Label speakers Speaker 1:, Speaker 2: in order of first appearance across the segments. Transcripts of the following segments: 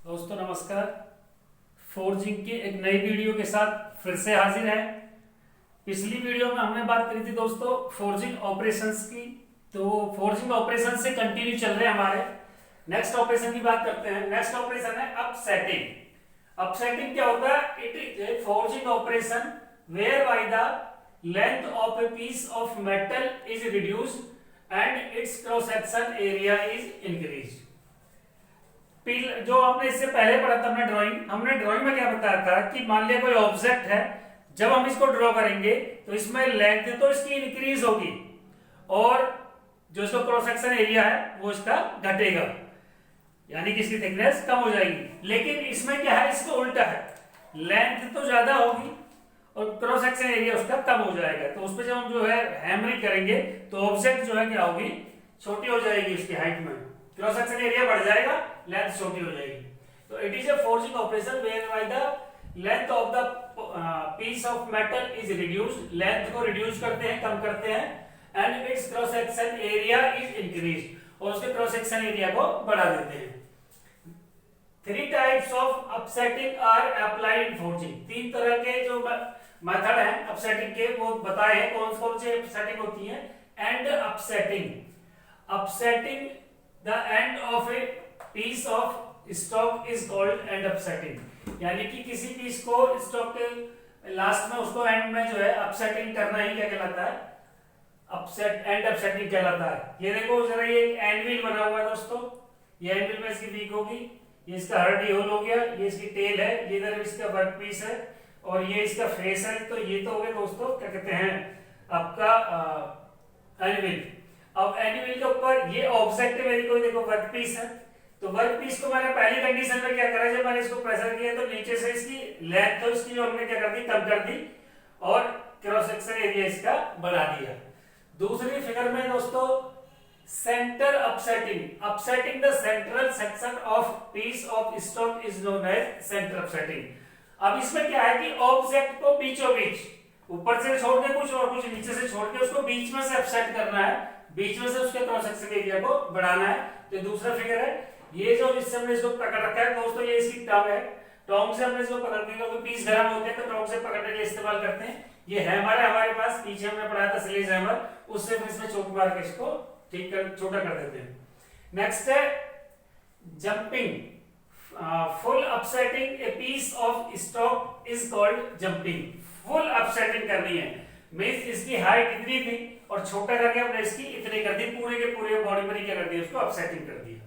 Speaker 1: दोस्तों नमस्कार। फोर्जिंग की एक नई वीडियो के साथ फिर से हाजिर है। पिछली वीडियो में हमने बात करी थी दोस्तों फोर्जिंग ऑपरेशंस की। तो फोर्जिंग ऑपरेशन से कंटिन्यू चल रहे हैं हमारे। नेक्स्ट ऑपरेशन की बात करते हैं। नेक्स्ट ऑपरेशन है अपसेटिंग। अपसेटिंग क्या होता है? It is a forging operation where by the length of a piece of metal is reduced and its cross section area is increased. जो आपने इससे पहले पढ़ा था हमने ड्राइंग में क्या बताया था कि मान लिया कोई ऑब्जेक्ट है, जब हम इसको ड्रॉ करेंगे तो इसमें लेंथ तो इसकी इंक्रीज होगी और जो इसका क्रॉस सेक्शन एरिया है वो इसका घटेगा, यानी कि इसकी थिकनेस कम हो जाएगी। लेकिन इसमें क्या है, इसको उल्टा है, लेंथ तो ज्यादा होगी और क्रॉस सेक्शन एरिया उसका कम हो जाएगा। तो उस पर जब हम जो है हैमरिंग करेंगे तो ऑब्जेक्ट जो है क्या होगी, छोटी हो जाएगी, उसकी हाइट में क्रॉस सेक्शन एरिया बढ़ जाएगा, लेंथ छोटी हो जाएगी। तो it is a forging operation where by the length of the piece of metal is reduced, length को रिड्यूस करते हैं, कम करते हैं, and its cross section area is increased, और उसके क्रॉस सेक्शन एरिया को बढ़ा देते हैं। Three types of upsetting are applied in forging. तीन तरह के जो मेथड हैं अपसेटिंग के वो बताए हैं। कौन कौन से अपसेटिंग होती है? And upsetting, upsetting the end of a piece of stock is called end upsetting, यानी कि किसी पीस को स्टॉक के लास्ट में उसको एंड में जो है अपसेटिंग करना ही क्या कहलाता है? अपसेट, एंड अपसेटिंग कहलाता है। ये देखो जरा, ये एनविल बना हुआ है दोस्तों, ये एनविल में इसकी वीक होगी, ये इसका हर्डी होल हो गया, ये इसकी टेल है, ये इधर इसका वर्क पीस है और ये इसका फेस है। तो ये तो हो गए दोस्तों क्या कहते हैं आपका एनविल। अब एनिमल के ऊपर ये ऑब्जेक्ट है मेरी, कोई देखो वर्क पीस है, तो वर्क पीस को मैंने पहली कंडीशन में क्या करा, जब मैंने इसको प्रेशर किया तो नीचे से इसकी लेंथ तो इसकी जो हमने क्या कर दी, कम कर दी और क्रॉस सेक्शन एरिया इसका बढ़ा दिया। दूसरी फिगर में दोस्तों centre upsetting, upsetting the central section of piece of stock is known as centre upsetting. अब इसमें क्या है कि ऑब्जेक्ट को बीचों बीच, ऊपर से छोड़ के कुछ और कुछ नीचे से छोड़ के उसको बीच में से अपसेट करना है, बीच में से उसके क्रॉस सेक्शन एरिया को बढ़ाना है। तो दूसरा फिगर है, ये जो इससे हमने इसको पकड़ रखा है दोस्तों, ये इसकी टॉन्ग है, टॉन्ग से हमने इसको पकड़ने के लिए पीस गर्म होते हैं तो टॉन्ग से पकड़ने के लिए इस्तेमाल करते हैं। ये हैमर है हमारे पास, पीछे हमने पढ़ा था स्लेज हैमर, उससे फिर इसमें चोट मार के इसको ठीक कर छोटा कर देते हैं। नेक्स्ट है jumping, full upsetting a piece of stock is called jumping. Full upsetting करनी है, मींस इसकी हाइट इतनी थी और छोटा करके हमने इसकी इतने कर दी, पूरे के पूरे बॉडी पर क्या कर दिया, उसको अपसेटिंग कर दिया।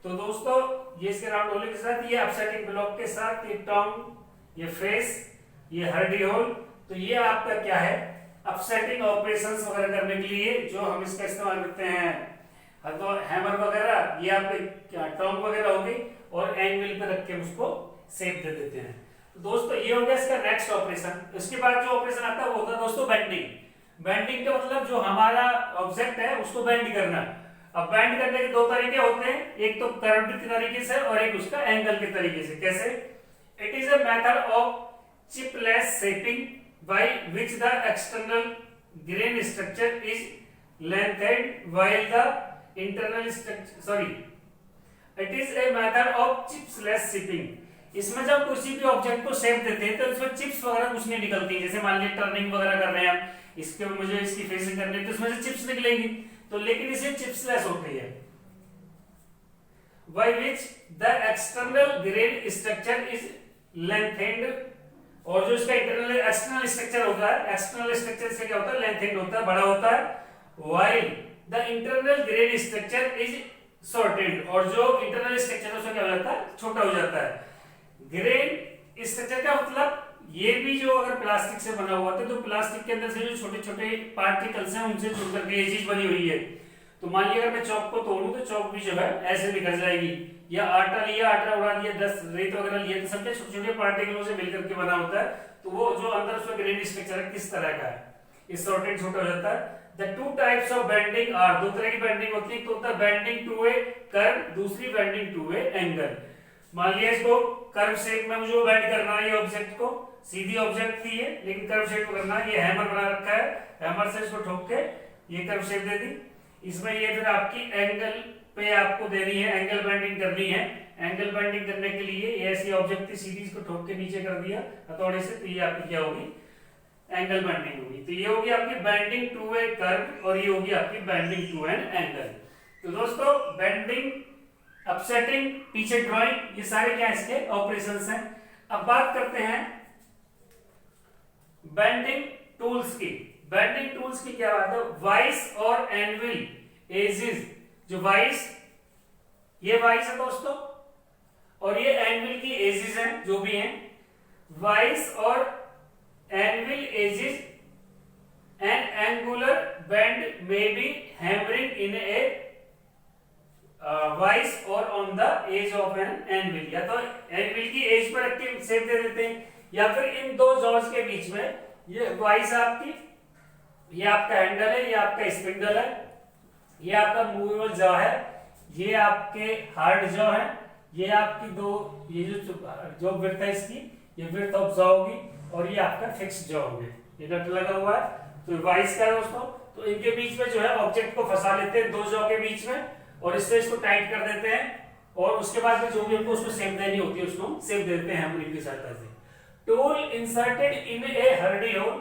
Speaker 1: तो दोस्तों ये इसके राउंड होल के साथ, ये अपसेटिंग ब्लॉक के साथ, ये टॉन्ग, ये फेस, ये हर्डी होल, तो ये आपका क्या है अपसेटिंग ऑपरेशंस वगैरह करने के लिए जो हम इसका इस्तेमाल करते हैं। तो हैमर वगैरह, ये आपके टॉन्ग वगैरह होगी और एंगल पे रख के उसको शेप दे देते हैं। तो दोस्तों ये हो गया इसका नेक्स्ट ऑपरेशन। इसके बाद जो ऑपरेशन आता है वो होता है दोस्तों बेंडिंग। बेंडिंग का मतलब जो हमारा ऑब्जेक्ट है उसको बेंड करना। अब बेंड करने के दो तरीके होते हैं, एक तो कर्व के तरीके से और एक उसका एंगल के तरीके से। कैसे? It is a method of chipless shaping by which the external grain structure is lengthened while the internal structure it is a method of chipless shaping. इसमें जब किसी भी ऑब्जेक्ट को शेप देते हैं तो इसमें चिप्स वगैरह कुछ नहीं निकलती। जैसे मान लीजिए टर्निंग वगैरह कर रहे हैं हम, इसके मुझे इसकी फेसिंग करनी है तो इसमें से चिप्स निकलेंगी, तो लेकिन इसे चिप्सलेस होती है। By which the external grain structure is lengthened, और जो इसका इंटरनल एक्सटर्नल स्ट्रक्चर होता है, एक्सटर्नल स्ट्रक्चर से क्या होता है, लेंथेंड होता है, बड़ा होता है। While the internal grain structure is shortened, और जो इंटरनल स्ट्रक्चर उसका क्या हो जाता है, छोटा हो जाता है। ग्रेन स्ट्रक्चर का मतलब ये भी जो अगर प्लास्टिक से बना हुआ था तो प्लास्टिक के अंदर से जो छोटे छोटे पार्टिकल्स हैं उनसे जुड़ करके ये चीज बनी हुई है। तो मान लिया अगर मैं चौक को तोड़ूं तो चौक भी जो है ऐसे बिखर जाएगी, या आटा लिया, आटा उड़ा दिया, 10 रेत वगैरह लिया, तो सबके छोटे छोटे पार्टिकलों से मिलकर के बना होता है। तो वो जो अंदर उसका ग्रेन स्ट्रक्चर है किस तरह का है, इस शॉर्टेड छोटा हो जाता है। The two types of bending are, दो तरह की बेंडिंग होती है, तो होता है बेंडिंग टू ए कर्व, दूसरी बेंडिंग टू ए एंगल। मान लिया इसको कर्व शेप में मुझे बेंड करना है, ये ऑब्जेक्ट को सीधी ऑब्जेक्ट थी ये, लेकिन कर्व शेप में करना है। ये हैमर बना रखा है, हैमर से इसको ठोक के ये कर्व शेप दे दी। इसमें ये फिर आपकी एंगल पे आपको देनी है, एंगल बेंडिंग करनी है। एंगल बेंडिंग करने के लिए। ये ऐसी ऑब्जेक्ट थी, सीधी इसको ठोक के नीचे कर दिया हथौड़े से, तो ये आपकी क्या होगी, एंगल बेंडिंग होगी। तो ये होगी आपकी बेंडिंग टू ए कर्व और ये होगी आपकी बेंडिंग टू एन एंगल। तो दोस्तों बेंडिंग, अपसेटिंग, पीछे ड्राइंग, ये सारे क्या इसके ऑपरेशंस हैं। अब बात करते हैं बेंडिंग टूल्स की। बेंडिंग टूल्स की क्या बात है, वाइस और एनविल एजेस। जो वाइस, ये वाइस है दोस्तों, और ये एनविल की एजेस हैं जो भी हैं। वाइस और anvil edges an angular bend में be hammering in a vice और on the edge of an anvil. या तो एनविल की एज पर रख के शेप दे देते हैं, या फिर इन दो जॉज के बीच में, ये वाइस आपकी, ये आपका हैंडल है, ये आपका स्पिंडल है, ये आपका मूवेबल जॉ है, ये आपके हार्ड जॉ है, ये आपकी दो, ये जो विड्थ है इसकी, ये विड्थ ऑफ जॉ होगी, और ये आपका फिक्स जॉ होगी। ये नट लगा हुआ है, तो वाइस का है दोस्तों। तो इनके बीच में जो है ऑब्जेक्ट को फंसा लेते हैं दो जॉ के बीच में, और इससे इसको टाइट कर देते हैं, और उसके बाद में जो भी हमको उसको शेप देनी होती है उसको शेप दे देते हैं हैमरिंग की सहायता से। Tool inserted in a hardy hole.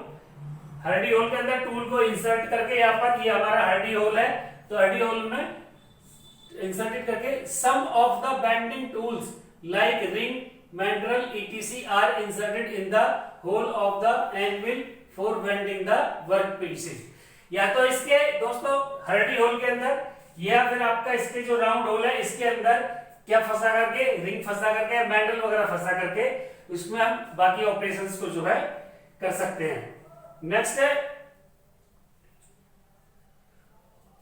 Speaker 1: Hardy hole के अंदर टूल को इंसर्ट करके, यहाँ पर ये हमारा हर्डी होल है, तो हर्डी होल में इंसर्टेड करके some of the bending tools like ring, mandrel etc are inserted in the hole of the anvil for bending the work pieces. या तो इसके दोस्तों हर्डी होल के अंदर, या फिर आपका इसके जो राउंड होल है इसके अंदर क्या फंसा करके, रिंग फंसा करके, मैंडल वगैरह फंसा करके, उसमें हम बाकी ऑपरेशंस को जो है कर सकते हैं। नेक्स्ट है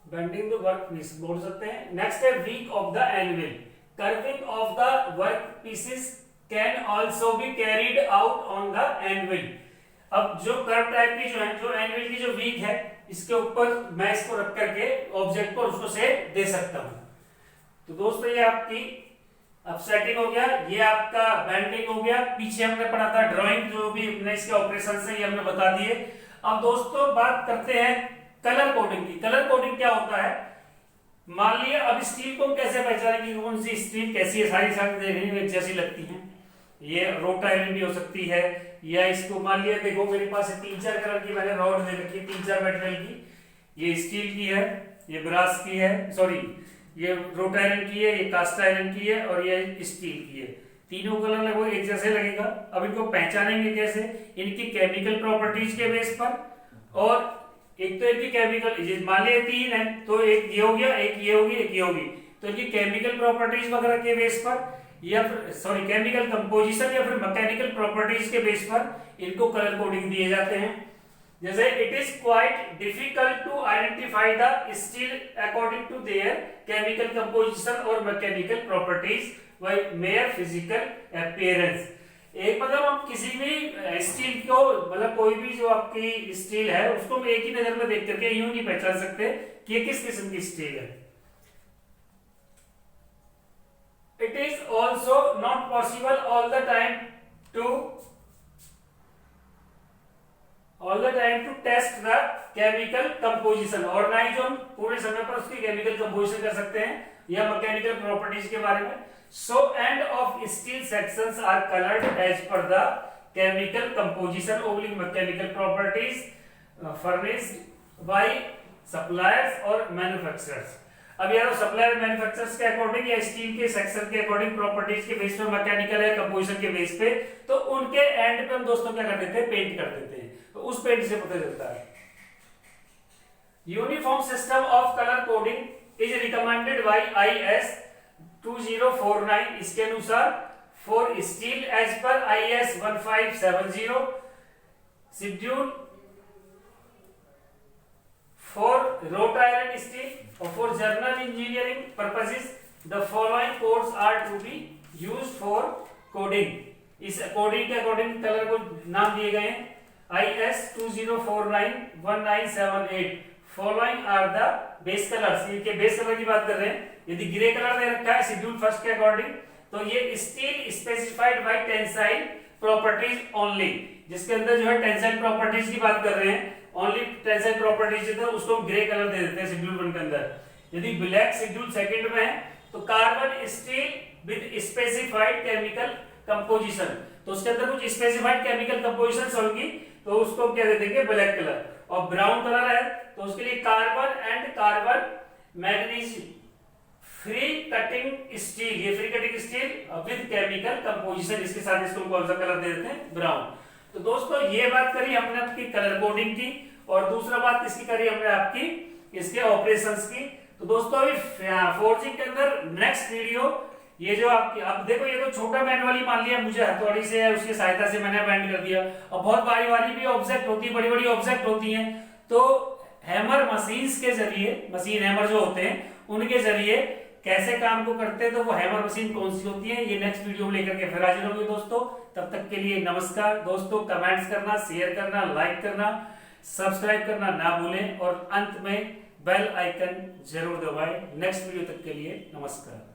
Speaker 1: बेंडिंग द वर्क पीस बोल सकते हैं। नेक्स्ट है beak of the anvil. Curving of the work pieces can also be carried out on the anvil. अब जो कर्व टाइप की जो है, जो एनविल की जो वीक है, इसके ऊपर मैं इसको रख करके ऑब्जेक्ट को उसको शेप दे सकता हूं। तो दोस्तों ये आपकी अपसेटिंग हो गया, ये आपका बेंडिंग हो गया। पीछे हमने पढ़ा था ड्राइंग, जो भी हमने इसके ऑपरेशन से ये हमने बता दिए। अब दोस्तों बात करते हैं कलर कोडिंग की। कलर कोडिंग क्या होता है, मान लिया अब स्टील को कैसे पहचानें कि कौन सी स्टील कैसी है, सारी देखने में जैसी लगती हैं। ये रोट आयरन भी हो सकती है, या इसको मान लिया देखो मेरे पास 3-4 कलर की मैंने रॉड दे रखी है, 3-4 मेटेरियल की। ये स्टील की है, ये ब्रास की है, सॉरी ये रोट आयरन की है, ये कास्ट आयरन की है, और ये स्टील की है। तीनों कलर लगभग एक जैसे लगेगा। अब इनको पहचानेंगे कैसे, इनकी केमिकल प्रॉपर्टीज के बेस पर। और एक तो इनकी केमिकल, मान लिया 3 है, तो एक ये हो गया, एक ये होगी, एक ये होगी, तो इनकी केमिकल प्रॉपर्टीज वगैरह के बेस पर, या फिर सॉरी केमिकल कंपोजिशन या फिर मैकेनिकल प्रॉपर्टीज के बेस पर इनको कलर कोडिंग दिए जाते हैं। जैसे it is quite difficult to identify the steel according to their chemical composition और mechanical properties by mere physical appearance. एक मतलब हम किसी भी स्टील को, मतलब कोई भी जो आपकी स्टील है उसको हम एक ही नजर में देख करके यूं नहीं पहचान सकते कि ये किस किस्म की स्टील है। It is also not possible all the time to test the chemical composition, और ना ही जो हम पूरे समय पर उसकी केमिकल कंपोजिशन कर सकते हैं या मैकेनिकल प्रॉपर्टीज के बारे में। So end of steel sections are colored as per the chemical composition or mechanical properties furnished by suppliers or manufacturers। अब यार सप्लायर मैन्युफैक्चरर्स के अकॉर्डिंग या स्टील के सेक्शन के अकॉर्डिंग प्रॉपर्टीज के बेस पे, मैकेनिकल है कंपोजिशन के बेस पे, तो उनके एंड पे हम दोस्तों क्या कर देते हैं, पेंट कर देते हैं। तो उस पेंट से पता चलता है। Uniform system of colour coding is recommended by IS 2049। इसके अनुसार for steel as per IS 1570 schedule for wrought iron steel or for general engineering purposes the following codes are to be used for coding। इस coding के according colour को नाम दिए गए हैं। IS 2049-1978 following are the base colours. इनके base colour की बात कर रहे हैं। यदि ग्रे कलर दे रखा है शेड्यूल फर्स्ट के अकॉर्डिंग, तो ये steel specified by tensile properties only, जिसके अंदर जो है टेंसाइल प्रॉपर्टीज की बात कर रहे हैं, ओनली टेंसाइल प्रॉपर्टीज है, उसको हम ग्रे कलर दे देते हैं शेड्यूल 1 के अंदर। यदि ब्लैक शेड्यूल सेकंड में है तो carbon steel with specified chemical composition. तो उसके अंदर कुछ स्पेसिफाइड केमिकल कंपोजिशन होगी तो उसको क्या दे देंगे, ब्लैक कलर। और ब्राउन कलर है तो उसके लिए carbon and carbon manganese free cutting steel, ये free cutting steel with chemical composition, इसके साथ इसको कौन सा कलर दे देते हैं, ब्राउन। तो दोस्तों ये बात करी हमने आपकी कलर कोडिंग की, और दूसरा बात इसकी करी हमने आपकी इसके ऑपरेशंस की। तो दोस्तों अभी फोर्जिंग के अंदर नेक्स्ट वीडियो, ये जो आपकी, अब देखो ये तो छोटा मैनुअली मान लिया मुझे हथौड़ी से है उसकी सहायता से मैंने बैंड कर दिया, और बहुत भारी भारी भी ऑब्जेक्ट होती है, बड़ी बड़ी ऑब्जेक्ट होती हैं, तो हैमर मशीन्स के जरिए, मशीन हैमर जो होते हैं उनके जरिए कैसे काम को करते हैं, तो वो हैमर मशीन कौन सी होती है, ये नेक्स्ट वीडियो में लेकर के फिर हाजिर होंगे दोस्तों। तब तक के लिए नमस्कार दोस्तों, कमेंट्स करना, शेयर करना, लाइक करना, सब्सक्राइब करना ना भूलें, और अंत में बेल आइकन जरूर दबाएं। नेक्स्ट वीडियो तक के लिए नमस्कार।